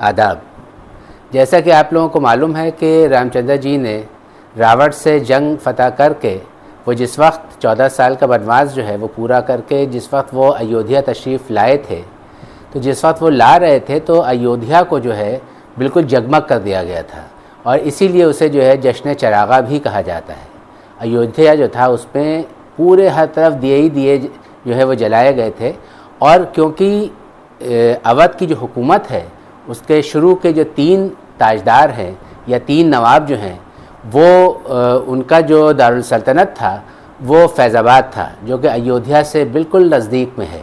आदाब। जैसा कि आप लोगों को मालूम है कि रामचंद्र जी ने रावण से जंग फतह करके वो जिस वक्त 14 साल का वनवास जो है वो पूरा करके जिस वक्त वो अयोध्या तशरीफ़ लाए थे, तो जिस वक्त वो ला रहे थे तो अयोध्या को जो है बिल्कुल जगमग कर दिया गया था और इसीलिए उसे जो है जश्न चरागा भी कहा जाता है। अयोध्या जो था उसमें पूरे हर तरफ दिए ही दिए जो है वो जलाए गए थे और क्योंकि अवध की जो हुकूमत है उसके शुरू के जो 3 ताजदार हैं या 3 नवाब जो हैं वो उनका जो दारुल सल्तनत था वो फैज़ाबाद था जो कि अयोध्या से बिल्कुल नज़दीक में है।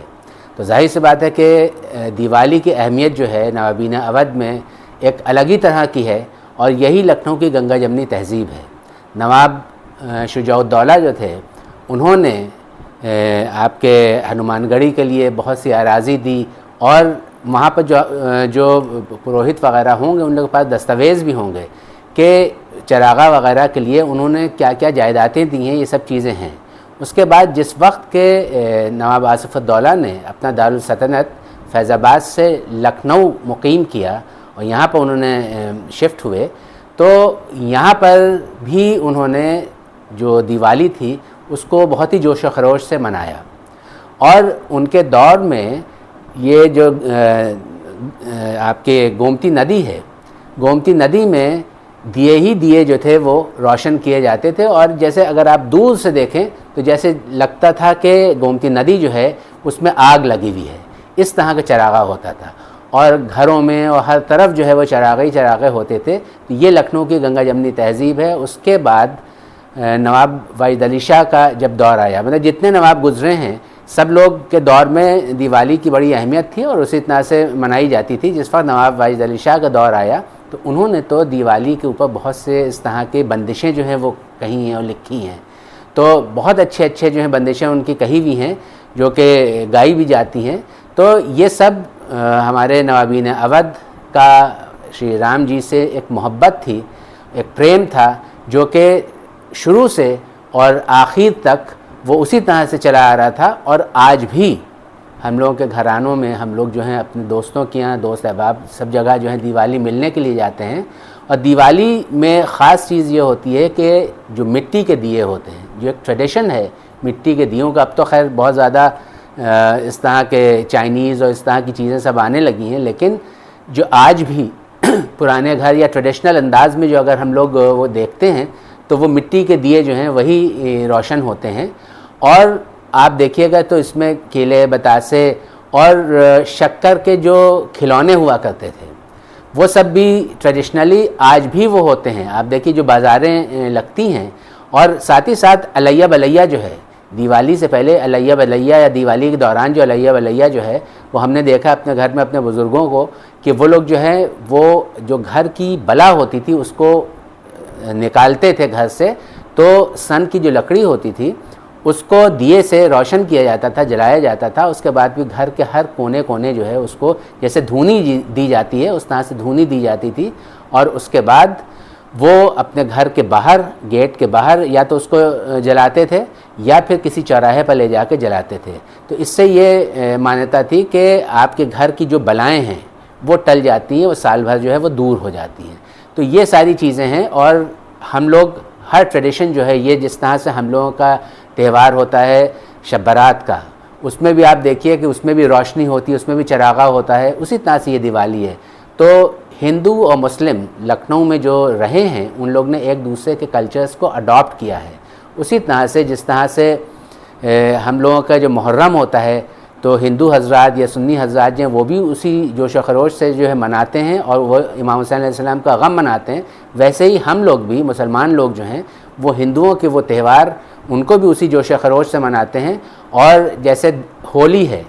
तो जाहिर सी बात है कि दिवाली की अहमियत जो है नवाबीन अवध में एक अलग ही तरह की है और यही लखनऊ की गंगा जमनी तहज़ीब है। नवाब शुजाउद्दौला जो थे उन्होंने आपके हनुमानगढ़ी के लिए बहुत सी अराज़ी दी और वहाँ पर जो पुरोहित वगैरह होंगे उन लोगों के पास दस्तावेज़ भी होंगे कि चरागा वगैरह के लिए उन्होंने क्या क्या जायदादें दी हैं, ये सब चीज़ें हैं। उसके बाद जिस वक्त के नवाब आसिफ़ुद्दौला ने अपना दारुल सल्तनत फैज़ाबाद से लखनऊ मुक़ीम किया और यहाँ पर उन्होंने शिफ्ट हुए, तो यहाँ पर भी उन्होंने जो दिवाली थी उसको बहुत ही जोश व खरोश से मनाया और उनके दौर में ये जो आपके गोमती नदी है, गोमती नदी में दिए ही दिए जो थे वो रोशन किए जाते थे और जैसे अगर आप दूर से देखें तो जैसे लगता था कि गोमती नदी जो है उसमें आग लगी हुई है, इस तरह का चरागा होता था और घरों में और हर तरफ जो है वो चरागे ही चरागे होते थे। तो ये लखनऊ की गंगा जमनी तहज़ीब है। उसके बाद नवाब वाजिद अली शाह का जब दौर आया, मतलब जितने नवाब गुजरे हैं सब लोग के दौर में दिवाली की बड़ी अहमियत थी और उसी तरह से मनाई जाती थी। जिस वक्त नवाब वाजिद अली शाह का दौर आया तो उन्होंने तो दिवाली के ऊपर बहुत से इस तरह के बंदिशें जो हैं वो कही हैं और लिखी हैं। तो बहुत अच्छे जो हैं बंदिशें उनकी कही हुई हैं जो कि गाई भी जाती हैं। तो ये सब हमारे नवाबीन अवध का श्री राम जी से एक मोहब्बत थी, एक प्रेम था जो कि शुरू से और आखिर तक वो उसी तरह से चला आ रहा था और आज भी हम लोगों के घरानों में हम लोग जो हैं अपने दोस्तों के यहाँ, दोस्त अहबाब सब जगह जो है दिवाली मिलने के लिए जाते हैं। और दिवाली में ख़ास चीज़ ये होती है कि जो मिट्टी के दिए होते हैं, जो एक ट्रेडिशन है मिट्टी के दियों का, अब तो खैर बहुत ज़्यादा इस तरह के चाइनीज़ और इस तरह की चीज़ें सब आने लगी हैं, लेकिन जो आज भी पुराने घर या ट्रेडिशनल अंदाज में जो अगर हम लोग वो देखते हैं तो वो मिट्टी के दिए जो हैं वही रोशन होते हैं। और आप देखिएगा तो इसमें केले, बतासे और शक्कर के जो खिलौने हुआ करते थे वो सब भी ट्रेडिशनली आज भी वो होते हैं। आप देखिए जो बाज़ारें लगती हैं और साथ ही साथ अलैया बलैया जो है, दिवाली से पहले अलैया बलैया या दिवाली के दौरान जो अलैया बलैया जो है वो हमने देखा अपने घर में अपने बुज़ुर्गों को कि वो लोग जो है वो जो घर की बला होती थी उसको निकालते थे घर से, तो सन की जो लकड़ी होती थी उसको दिए से रोशन किया जाता था, जलाया जाता था। उसके बाद भी घर के हर कोने कोने जो है उसको जैसे धूनी दी जाती है उस तरह से धूनी दी जाती थी और उसके बाद वो अपने घर के बाहर, गेट के बाहर या तो उसको जलाते थे या फिर किसी चौराहे पर ले जाके जलाते थे। तो इससे ये मान्यता थी कि आपके घर की जो बलाएं हैं वो टल जाती हैं, वो साल भर जो है वो दूर हो जाती हैं। तो ये सारी चीज़ें हैं और हम लोग हर ट्रेडिशन जो है ये जिस तरह से हम लोगों का त्यौहार होता है शब बारात का, उसमें भी आप देखिए कि उसमें भी रोशनी होती है, उसमें भी चरागा होता है, उसी तरह से ये दिवाली है। तो हिंदू और मुस्लिम लखनऊ में जो रहे हैं उन लोग ने एक दूसरे के कल्चर्स को अडॉप्ट किया है। उसी तरह से जिस तरह से हम लोगों का जो मुहर्रम होता है तो हिंदू हजरात या सुन्नी हजरात जो हैं वो भी उसी जोश व खरोश से जो है मनाते हैं और वो इमाम हुसैन अलैहिस्सलाम का गम मनाते हैं, वैसे ही हम लोग भी मुसलमान लोग जो हैं वो हिंदुओं के वो त्यौहार उनको भी उसी जोश व खरोश से मनाते हैं। और जैसे होली है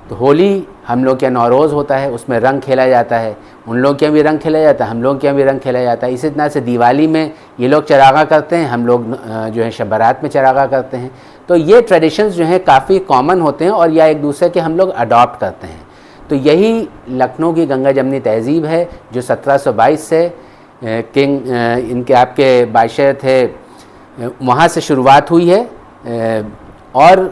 तो होली हम लोग के यहाँ नौरोज़ होता है, उसमें रंग खेला जाता है, उन लोग के यहाँ भी रंग खेला जाता है, हम लोग के यहाँ भी रंग खेला जाता है। इसी तरह से दिवाली में ये लोग चरागा करते हैं, हम लोग जो है शब बारात में चरागा करते हैं। तो ये ट्रेडिशंस जो हैं काफ़ी कॉमन होते हैं और या एक दूसरे के हम लोग अडॉप्ट करते हैं। तो यही लखनऊ की गंगा जमनी तहज़ीब है जो 1722 से किंग इनके आपके बादशाह थे वहाँ से शुरुआत हुई है और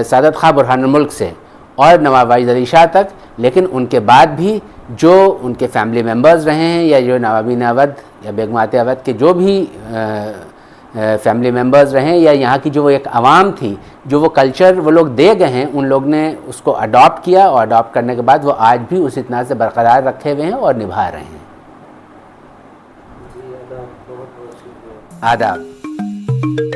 सादत खां बुरहानुल मुल्क से और नवाब वाजिद अली शाह तक लेकिन उनके बाद भी जो उनके फैमिली मेम्बर्स रहे हैं या जो नवाबीन अवध या बेगमात अवध के जो भी फैमिली मेम्बर्स रहे हैं या यहाँ की जो एक आवाम थी, जो वो कल्चर वो लोग दे गए हैं, उन लोग ने उसको अडॉप्ट किया और अडॉप्ट करने के बाद वो आज भी उस इतना से बरकरार रखे हुए हैं और निभा रहे हैं। आदाब।